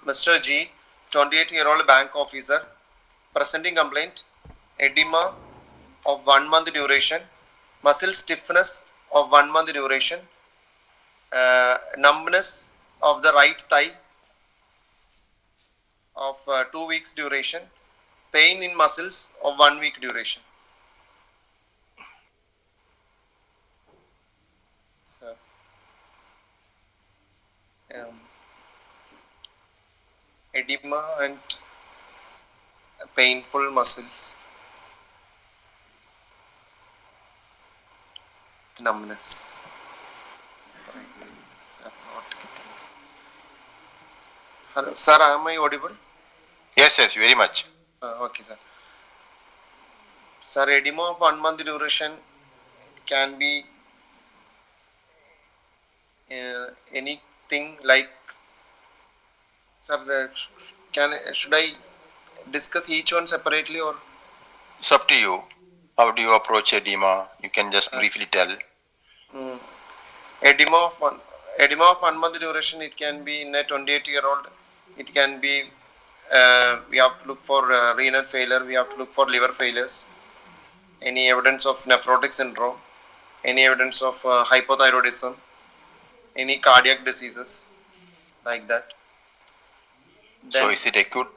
Mr. G, 28-year-old bank officer, presenting complaint, edema of 1 month duration, muscle stiffness of 1 month duration, numbness of the right thigh of 2 weeks duration, pain in muscles of 1 week duration. Sir, edema and painful muscles, numbness. Right. Sir, not getting. Hello, sir, am I audible? Yes, very much. Okay, sir. Sir, edema of 1 month duration can be anything like. Sir, should I discuss each one separately or? It's up to you. How do you approach edema? You can just briefly tell. Edema of 1 month duration, it can be in a 28-year-old. It can be, we have to look for renal failure, we have to look for liver failures, any evidence of nephrotic syndrome, any evidence of hypothyroidism, any cardiac diseases like that. So is it acute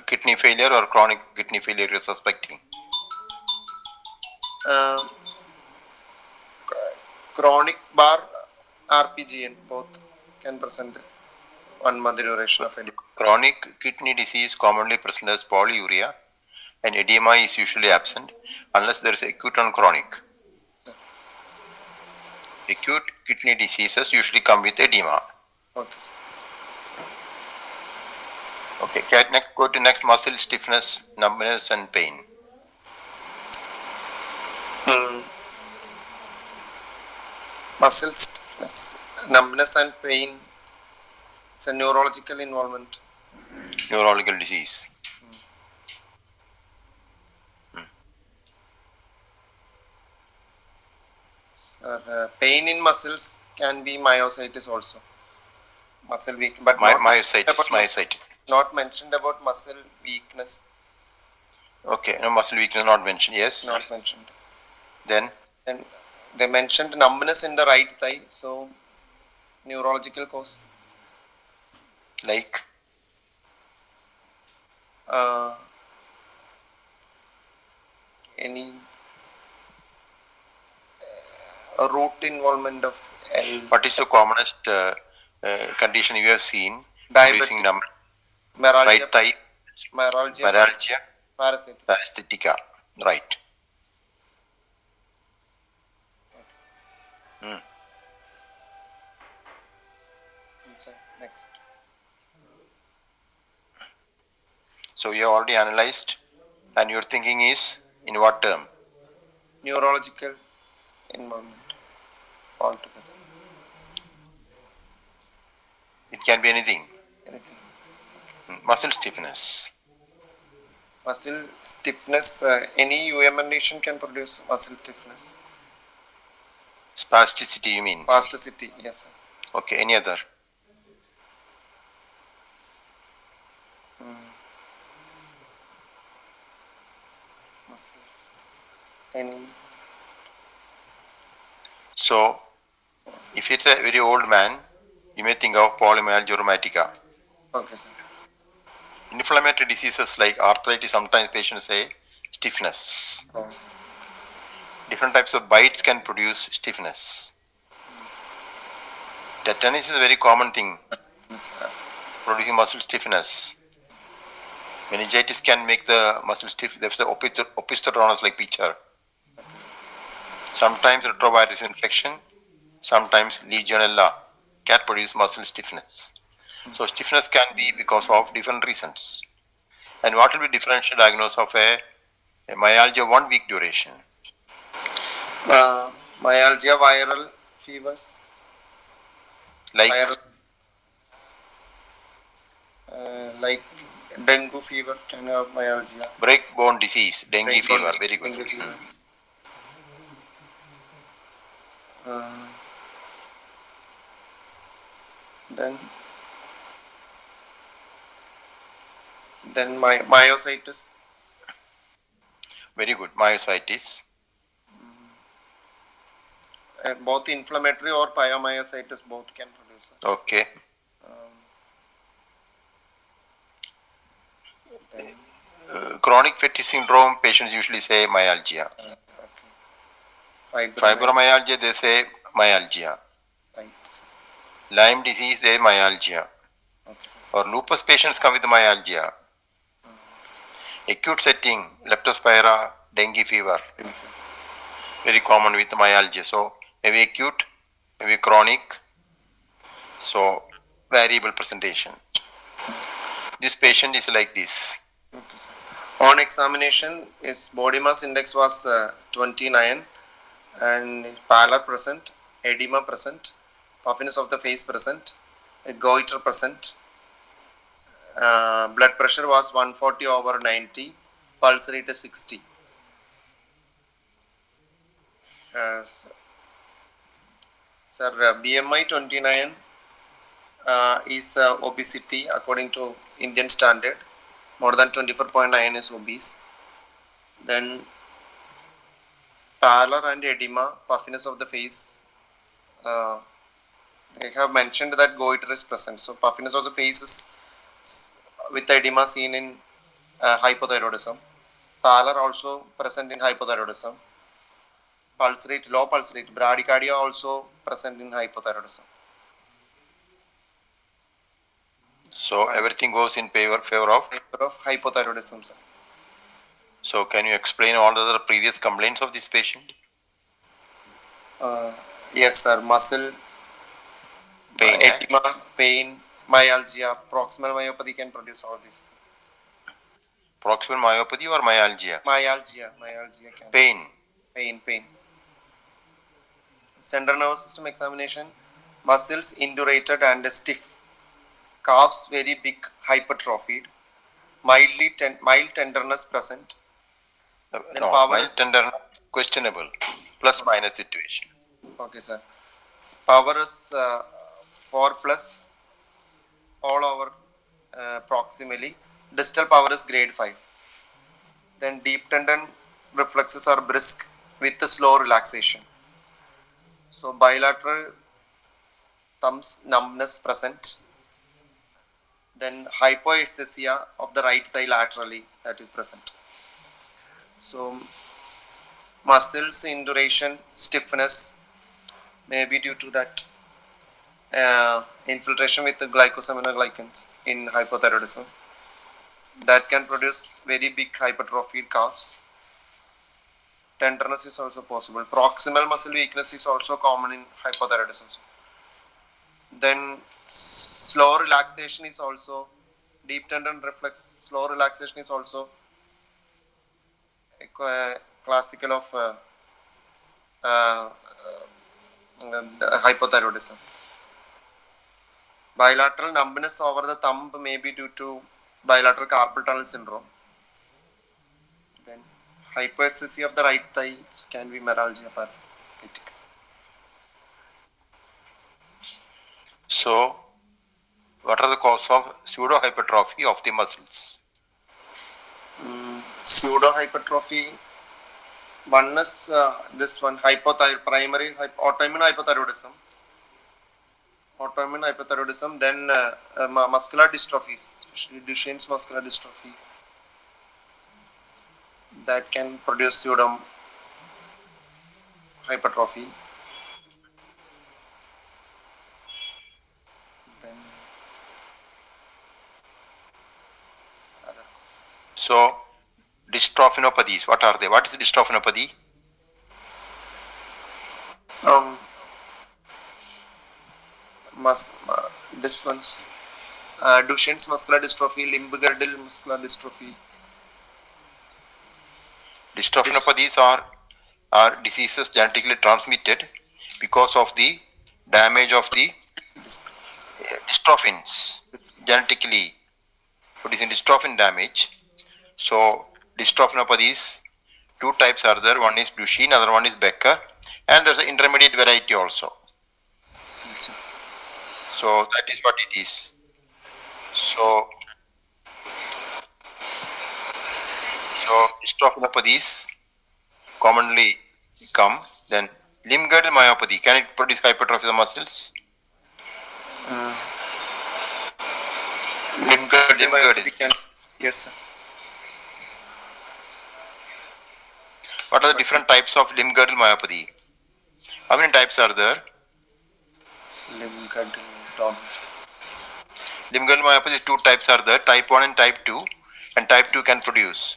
kidney failure or chronic kidney failure you're suspecting? Chronic bar RPGN both can present 1 month duration of edema. Chronic kidney disease commonly present as polyuria, and edema is usually absent unless there is acute and chronic. Acute kidney diseases usually come with edema. Okay, sir. Okay, go to next, muscle stiffness, numbness and pain. Muscle stiffness, numbness and pain. It's a neurological involvement. Neurological disease. Sir, pain in muscles can be myositis also. Muscle weak, but myositis. Not mentioned about muscle weakness. Okay, no, muscle weakness not mentioned. Yes. Not mentioned. Then they mentioned numbness in the right thigh. So neurological cause. Like. Any root involvement of L. What is the commonest condition you have seen? Diabetic. Meralgia. Right thigh. Meralgia. Parasitica. Right. Next. So you have already analyzed, and your thinking is in what term? Neurological involvement altogether. It can be anything. Anything. Muscle stiffness. Muscle stiffness. Any UMNation can produce muscle stiffness. Spasticity, you mean? Spasticity, yes, sir. Okay. Any other? Muscles. Any. So, if it's a very old man, you may think of polymyalgia rheumatica. Okay, sir. Inflammatory diseases like arthritis, sometimes patients say stiffness. Different types of bites can produce stiffness. Tetanus is a very common thing, producing muscle stiffness. Meningitis can make the muscle stiff. There's the opisthotonus like picture. Sometimes retrovirus infection, sometimes Legionella can produce muscle stiffness. So stiffness can be because of different reasons. And what will be differential diagnosis of a myalgia 1 week duration? Myalgia, viral fevers. Like? Like dengue fever can have myalgia. Break-bone disease, dengue fever, very good. Then Then myositis. Very good. Myositis. Both inflammatory or pyomyositis both can produce. Okay. Then, Chronic fatigue syndrome, patients usually say myalgia. okay. Fibromyalgia, they say myalgia. Right. Lyme disease, they myalgia. Okay, sir. Or lupus patients come with myalgia. Acute setting, leptospira, dengue fever, very common with myalgia. So maybe acute, maybe chronic. So variable presentation. This patient is like this. Okay, sir. On examination, his body mass index was 29 and pallor present, edema present, puffiness of the face present, a goiter present. Blood pressure was 140 over 90, pulse rate is 60. Sir, BMI 29 is obesity according to Indian standard. More than 24.9 is obese. Then pallor and edema, puffiness of the face. They have mentioned that goiter is present. So puffiness of the face is with edema seen in hypothyroidism. Pallor also present in hypothyroidism. Pulse rate, low pulse rate, bradycardia also present in hypothyroidism. So everything goes in favor of. Favor of hypothyroidism, sir. So can you explain all the other previous complaints of this patient? Yes, sir. Muscle Pain, edema, pain, myalgia, proximal myopathy can produce all this. Proximal myopathy or myalgia? Myalgia can. Pain. Central nervous system examination, muscles indurated and stiff, calves very big, hypertrophied, mild tenderness present. Then No, power mild is tenderness questionable. Plus minus situation. okay, sir. Power is 4 plus all over proximally. Distal power is grade 5. Then deep tendon reflexes are brisk with a slow relaxation. So bilateral thumbs numbness present. Then hypoesthesia of the right thigh laterally, that is present. So muscles induration, stiffness may be due to that infiltration with the glycosaminoglycans in hypothyroidism. That can produce very big hypertrophied calves. Tenderness is also possible. Proximal muscle weakness is also common in hypothyroidism. Then slow relaxation is also, deep tendon reflex, slow relaxation is also a classical of hypothyroidism. Bilateral numbness over the thumb may be due to bilateral carpal tunnel syndrome. Then hypoesthesia of the right thigh can be meralgia parasympathetic. So, what are the causes of pseudo hypertrophy of the muscles? Pseudo hypertrophy. One is this one, primary autoimmune hypothyroidism. Then muscular dystrophies, especially Duchenne's muscular dystrophy, that can produce pseudo hypertrophy. Then other So, dystrophinopathies, what are they? What is dystrophinopathy? this one's Duchenne's muscular dystrophy, limb-girdle muscular dystrophy. Dystrophinopathies are diseases genetically transmitted because of the damage of the dystrophins genetically producing dystrophin damage. So dystrophinopathies, two types are there. One is Duchenne, other one is Becker, and there's an intermediate variety also. So that is what it is. So dystrophinopathies commonly come. Then limb girdle myopathy, can it produce hypertrophy of the muscles? Limb girdle Limb myopathy girdle. can. Yes, sir. What are the different types of limb girdle myopathy? How many types are there? Limb girdle down. Limb girdle myopathy, two types are there, type 1 and type 2, and type 2 can produce.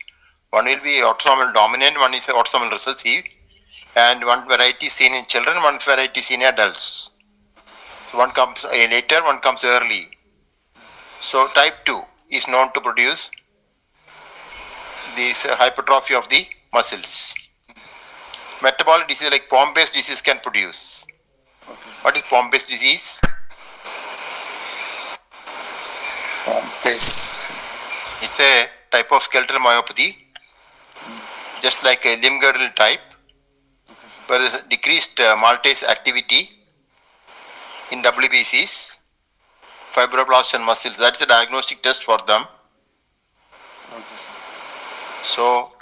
One will be autosomal dominant, one is autosomal recessive, and one variety seen in children, one variety seen in adults. So one comes later, one comes early. So type 2 is known to produce this hypertrophy of the muscles. Metabolic disease like Pompe disease can produce. Okay, sir. What is Pompe disease? Yes. It's a type of skeletal myopathy, just like a limb girdle type, where there is decreased maltase activity in WBCs, fibroblasts and muscles. That's a diagnostic test for them. Okay, sir. So,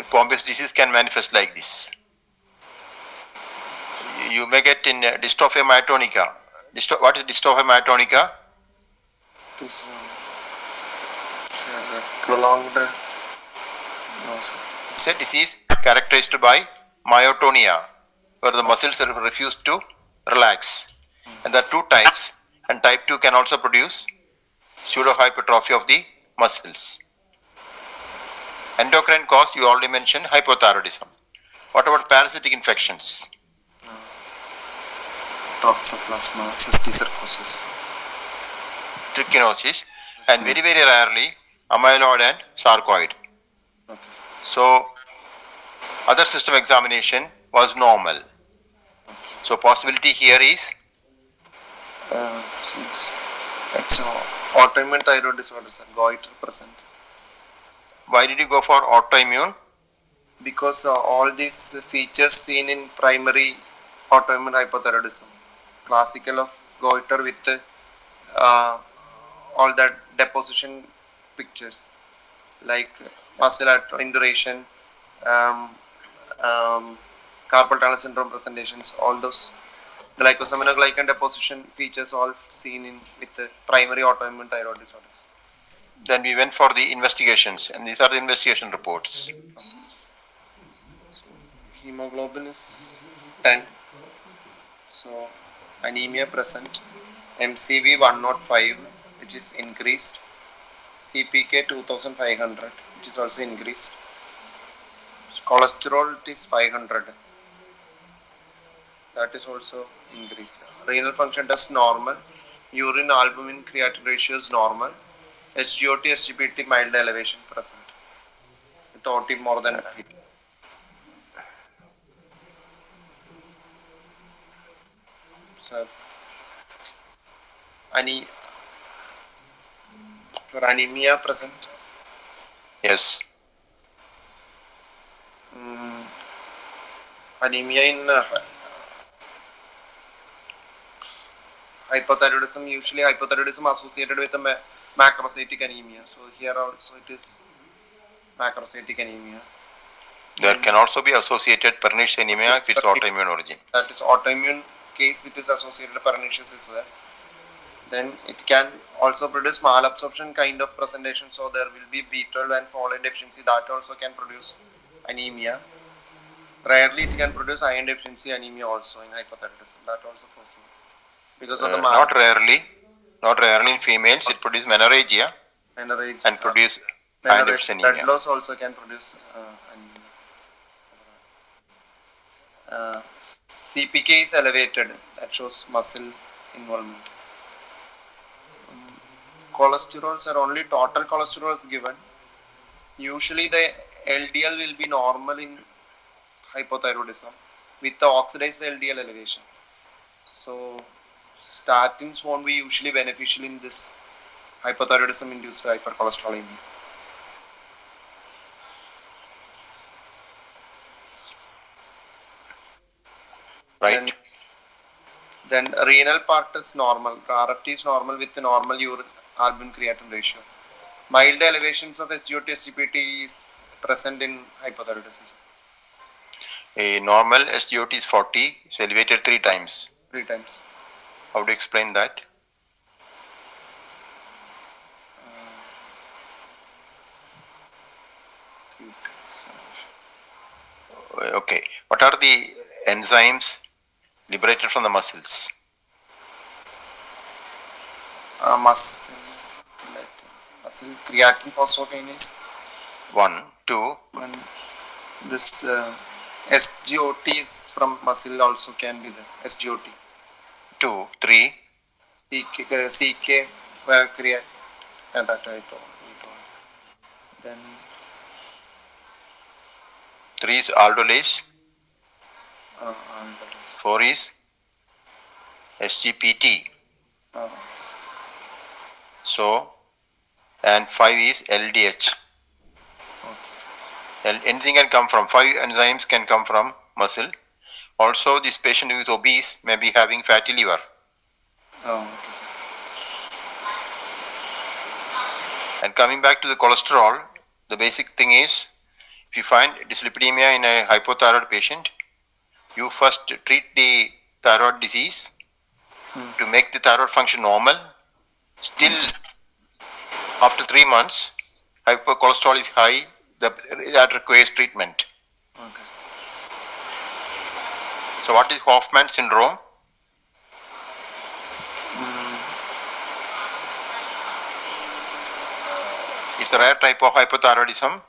Pompe disease can manifest like this. You may get in dystrophy myotonica. What is dystrophy myotonica? It is prolonged. No, sir. It's a disease characterized by myotonia, where the muscles refuse to relax. And there are two types, and type 2 can also produce pseudohypertrophy of the muscles. Endocrine cause, you already mentioned hypothyroidism. What about parasitic infections? Toxoplasma, cysticercosis. Trichinosis, and very, very rarely amyloid and sarcoid. Okay. So, other system examination was normal. So, possibility here is It's autoimmune thyroid disorder, sir. Goiter present. why did you go for autoimmune? Because all these features seen in primary autoimmune hypothyroidism, classical of goiter with all that deposition pictures like muscle induration, carpal tunnel syndrome presentations, all those glycosaminoglycan deposition features all seen in with the primary autoimmune thyroid disorders. Then we went for the investigations, and these are the investigation reports. So hemoglobin is 10. So anemia present. MCV 105, which is increased. CPK 2500, which is also increased. Cholesterol it is 500. That is also increased. Renal function test normal. Urine albumin creatinine ratio is normal. SGOT, SGPT mild elevation present. With OT more than PT. Sir, for anemia present. Yes. Anemia in hypothyroidism, usually hypothyroidism associated with a macrocytic anemia. So here also it is macrocytic anemia. There can also be associated pernicious anemia if it's autoimmune origin. That is autoimmune case, it is associated pernicious as well. Then it can also produce malabsorption kind of presentation. So there will be B12 and folate deficiency that also can produce anemia. Rarely it can produce iron deficiency anemia also in hypothyroidism. That also possible. Because of the Not rarely in females, it produces menorrhagia menorrhagia and produce iron deficiency blood anemia. loss also can produce anemia. CPK is elevated, that shows muscle involvement. Cholesterols are only total cholesterol is given. Usually the LDL will be normal in hypothyroidism with the oxidized LDL elevation. So statins won't be usually beneficial in this hypothyroidism induced hypercholesterolemia. Right. Then renal part is normal. RFT is normal with the normal urine albumin creatinine ratio. Mild elevations of SGOT, SGPT is present in hypothyroidism? A normal SGOT is 40, it's elevated 3 times. 3 times. How do you explain that? Okay. What are the enzymes liberated from the muscles? Muscle creatine phosphokinase. 1, 2, And this SGOTs from muscle also can be the SGOT. 2, 3, CK create that I told. Then 3 is aldolase, uh, 4 is SGPT. uh, So, and 5 is LDH. okay. Anything can come from, 5 enzymes can come from muscle. Also, this patient who is obese may be having fatty liver. Oh, okay. And coming back to the cholesterol, the basic thing is, if you find dyslipidemia in a hypothyroid patient, you first treat the thyroid disease to make the thyroid function normal. Still, after 3 months, hypercholesterol is high, that requires treatment. Okay. So what is Hoffman syndrome? It's a rare type of hypothyroidism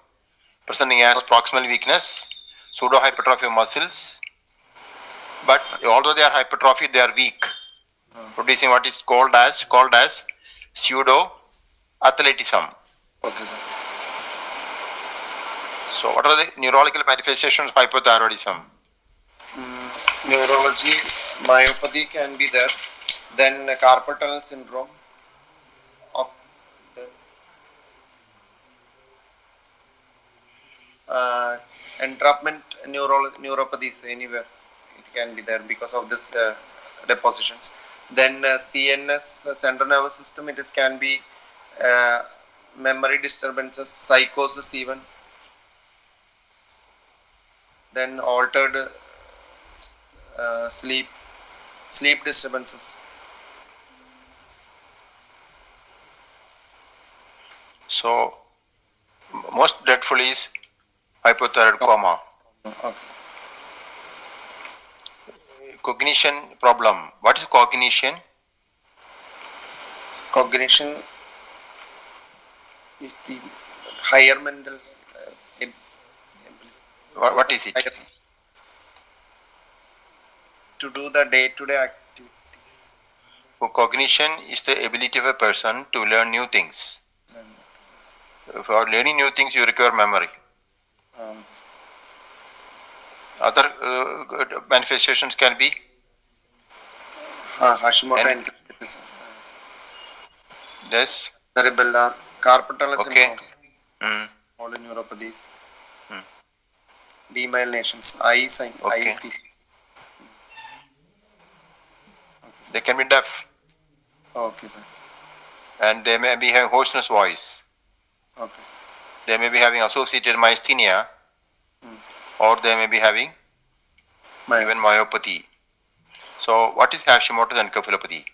presenting as proximal weakness, pseudohypertrophy of muscles, but although they are hypertrophied, they are weak, producing what is called as pseudo athleticism. Okay, sir. So what are the neurological manifestations of hypothyroidism? Neurology, myopathy can be there. Then carpal tunnel syndrome of the entrapment neuropathies anywhere it can be there because of this depositions. Then CNS central nervous system it is can be memory disturbances, psychosis even. Then altered sleep disturbances. So most dreadful is hypothyroid coma. Okay. Cognition problem. What is cognition? Cognition is the higher mental What is it? to do the day-to-day activities. Cognition is the ability of a person to learn new things. For learning new things, you require memory. Other manifestations can be Hashimoto And- encephalitis, this. cerebellar, carpal tunnel Okay. syndrome, Mm. polyneuropathies, Hmm. demyelinations, eye Okay. features. They can be deaf, Okay, sir. and they may be having hoarseness voice. Okay, sir. They may be having associated myasthenia, or they may be having even myopathy. So, what is Hashimoto's encephalopathy?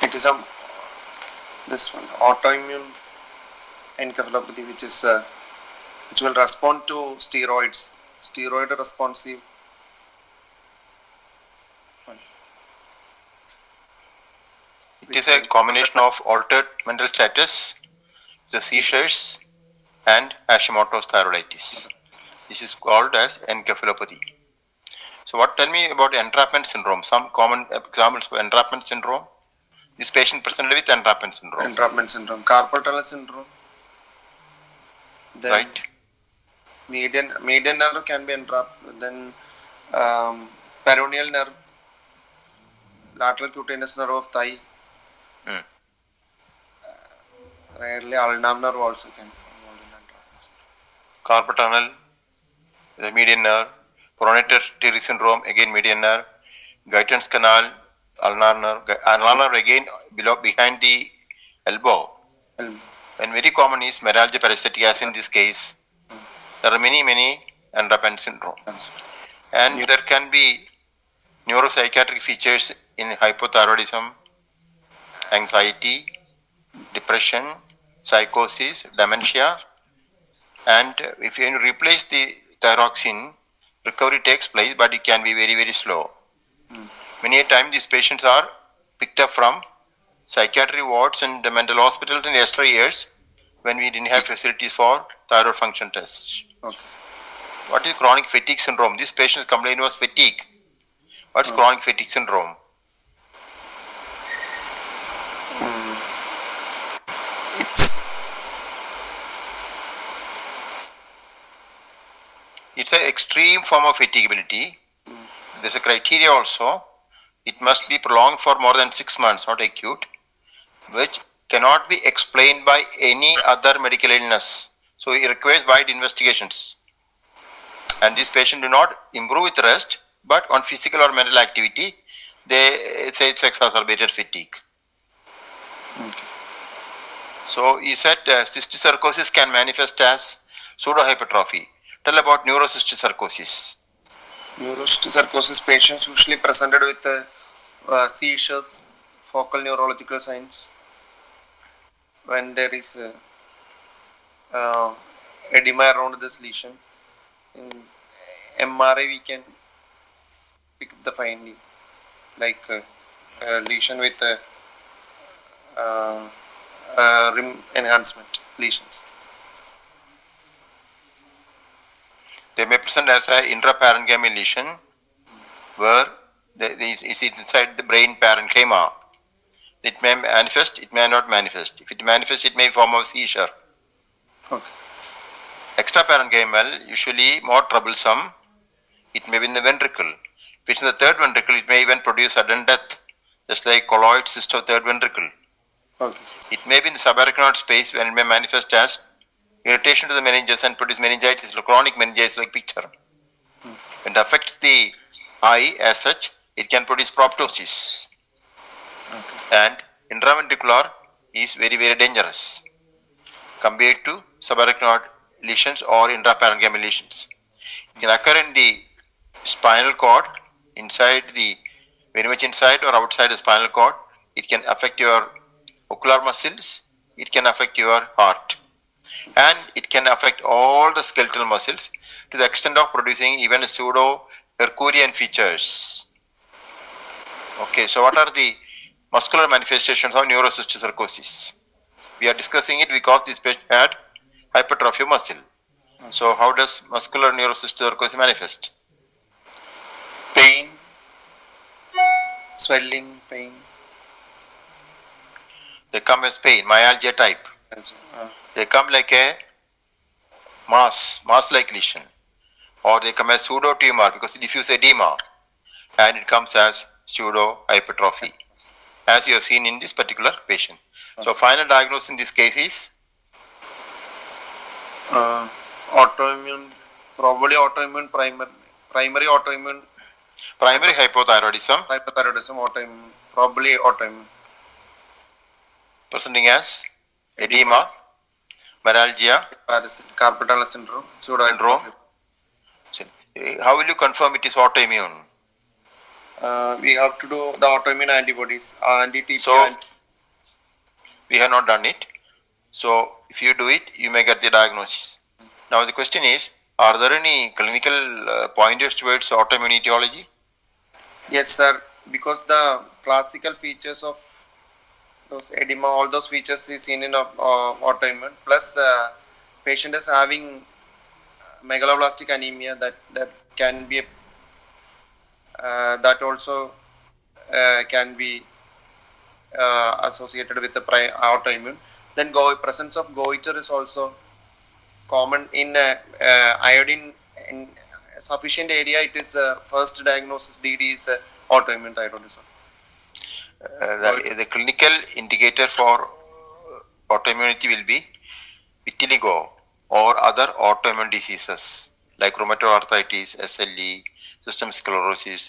It is this one autoimmune encephalopathy, which will respond to steroids, steroid responsive. It is a combination of altered mental status, the seizures, and Hashimoto's thyroiditis. This is called as encephalopathy. So, tell me about entrapment syndrome? Some common examples of entrapment syndrome. This patient presented with entrapment syndrome. Entrapment syndrome, carpal tunnel syndrome. Then Right. median nerve can be entrapped. Then peroneal nerve, lateral cutaneous nerve of thigh. Hmm. Rarely ulnar nerve also can be involved in entrapment syndrome. Carpal tunnel, the median nerve, pronotal syndrome, again median nerve, Guyton's canal, ulnar nerve again behind the elbow, and very common is melalgia paresthetica, as in this case. There are many Andra-Pen syndrome. And there can be neuropsychiatric features in hypothyroidism, anxiety, depression, psychosis, dementia. And if you replace the thyroxine, recovery takes place, but it can be very slow. Many a time these patients are picked up from psychiatric wards and the mental hospitals in yesteryears when we didn't have facilities for thyroid function tests. Okay. What is chronic fatigue syndrome? This patient's complaint was fatigue. What's chronic fatigue syndrome? It's an extreme form of fatigability. There's a criteria also. It must be prolonged for more than 6 months, not acute, which cannot be explained by any other medical illness. So it requires wide investigations. And this patient do not improve with rest, but on physical or mental activity, they say it's exacerbated fatigue. Okay. So he said cysticercosis can manifest as pseudohypertrophy. Tell about neurocysticercosis. Neurocysticercosis patients usually presented with seizures, focal neurological signs. When there is edema around this lesion, in MRI we can pick up the finding, like lesion with rim enhancement lesions. They may present as an intraparenchymal lesion where it is inside the brain parenchyma. It may manifest, it may not manifest. If it manifests, it may form a seizure. Okay. Extraparenchymal, usually more troublesome. It may be in the ventricle. If it's in the third ventricle, it may even produce sudden death, just like colloid cyst of third ventricle. Okay. It may be in the subarachnoid space when it may manifest as irritation to the meninges and produce meningitis, chronic meningitis like picture. When it affects the eye as such, it can produce proptosis. Okay. And intraventricular is very dangerous compared to subarachnoid lesions or intraparenchymal lesions. It can occur in the spinal cord, inside the, very much inside or outside the spinal cord. It can affect your ocular muscles, it can affect your heart, and it can affect all the skeletal muscles to the extent of producing even pseudo Herculean features. Okay, so what are the muscular manifestations of neurocysticercosis? We are discussing it because this patient had hypertrophy of muscle. So how does muscular neurocysticercosis manifest? Pain, swelling, pain. They come as pain, myalgia type. They come like a mass-like lesion, or they come as pseudo tumor because diffuse edema, and it comes as pseudo hypertrophy, as you have seen in this particular patient. So final diagnosis in this case is Autoimmune, probably autoimmune, primary autoimmune, primary hypothyroidism hypothyroidism, autoimmune, probably autoimmune. presenting as edema, myalgia, Carpal tunnel syndrome, syndrome. How will you confirm it is autoimmune? We have to do the autoimmune antibodies, anti-TP. So we have not done it. So if you do it, you may get the diagnosis. Now the question is, are there any clinical pointers towards autoimmune etiology? Yes, sir. Because the classical features of those edema, all those features is seen in autoimmune. Plus, patient is having megaloblastic anemia that can be that also can be associated with the autoimmune. Then presence of goiter is also common in iodine in sufficient area. It is first diagnosis DD is autoimmune thyroidism. The clinical indicator for autoimmunity will be vitiligo or other autoimmune diseases like rheumatoid arthritis, SLE, systemic sclerosis,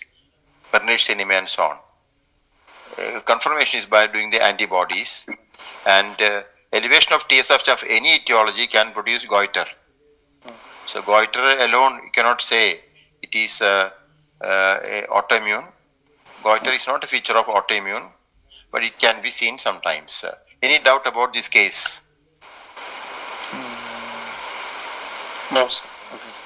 Bernard's anemia, and so on. Confirmation is by doing the antibodies, and elevation of TSH of any etiology can produce goiter. So goiter alone, you cannot say it is a autoimmune. Goiter is not a feature of autoimmune, but it can be seen sometimes. Any doubt about this case? No, sir. Okay, sir.